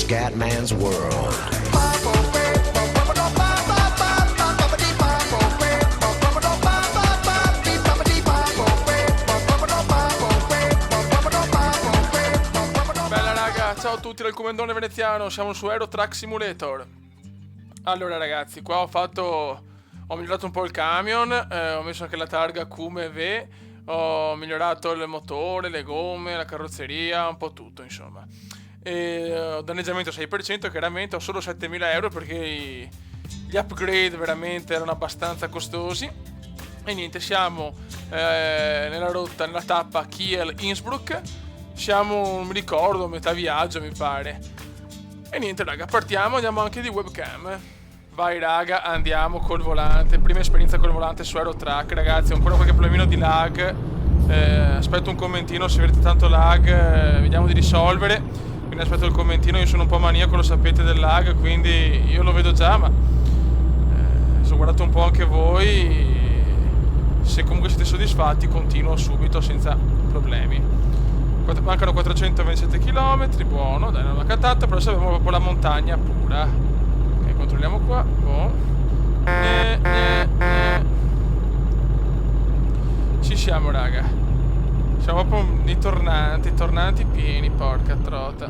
Scatman's World. Bella raga, ciao a tutti dal Comandone Veneziano, siamo su Euro Truck Simulator. Allora ragazzi, qua ho migliorato un po' il camion, ho messo anche la targa QMV, ho migliorato il motore, le gomme, la carrozzeria, un po' tutto insomma. E ho danneggiamento 6%, chiaramente ho solo 7.000 euro perché gli upgrade veramente erano abbastanza costosi. E niente, siamo nella rotta, nella tappa Kiel-Innsbruck, siamo, non mi ricordo, metà viaggio mi pare. E niente raga, partiamo, andiamo anche di webcam. Vai raga, andiamo col volante. Prima esperienza col volante su Aerotruck. Ragazzi, ho ancora qualche problemino di lag. Aspetto un commentino se avete tanto lag, vediamo di risolvere. Quindi aspetto il commentino, io sono un po' maniaco, lo sapete, del lag, quindi io lo vedo già, ma se guardate un po' anche voi, se comunque siete soddisfatti continuo subito senza problemi. Mancano 427 km, buono, dai, non l'ho cantata, però adesso abbiamo proprio la montagna pura. Controlliamo qua. Boh. Ci siamo raga. Siamo proprio nei tornanti pieni, porca trota.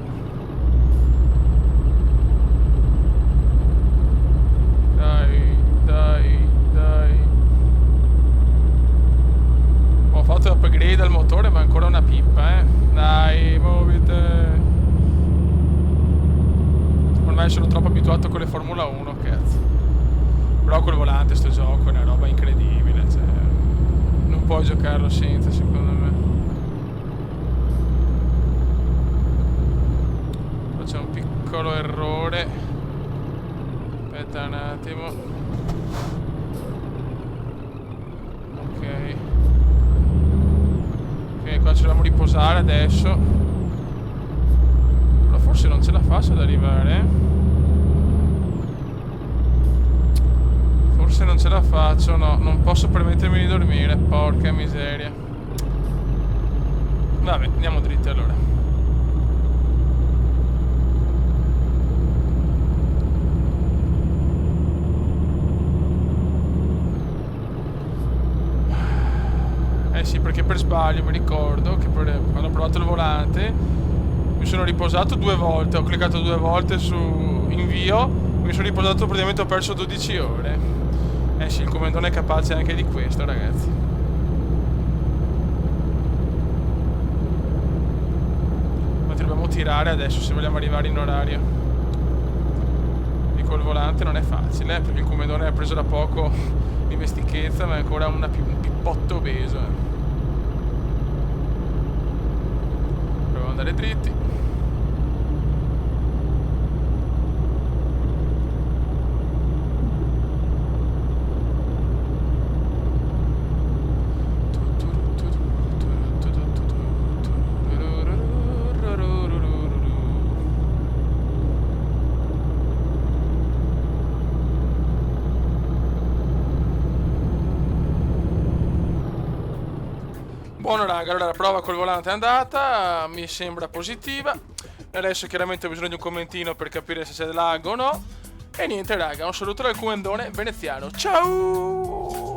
Dai. Ho fatto l'upgrade al motore ma ancora una pippa, Dai, muovite. Ormai sono troppo abituato con le Formula 1, cazzo. Però col volante sto gioco è una roba incredibile, cioè non puoi giocarlo senza, secondo me. Qua c'è un piccolo errore. Aspetta un attimo. Ok, qua ci dobbiamo riposare adesso. Però forse non ce la faccio ad arrivare. Forse non ce la faccio, no, non posso permettermi di dormire, porca miseria. Vabbè, andiamo dritti allora. Eh sì, perché per sbaglio mi ricordo che quando ho provato il volante mi sono riposato 2 volte, ho cliccato 2 volte su invio, mi sono riposato, praticamente ho perso 12 ore. Eh sì, il comandone è capace anche di questo, ragazzi. Ma dobbiamo tirare adesso se vogliamo arrivare in orario. E col volante non è facile, perché il comandone ha preso da poco dimestichezza, ma è ancora un pippotto obeso. Proviamo ad andare dritti. Buono raga, allora la prova col volante è andata, mi sembra positiva. Adesso chiaramente ho bisogno di un commentino per capire se c'è lag o no. E niente raga, un saluto dal Comandone Veneziano, ciao!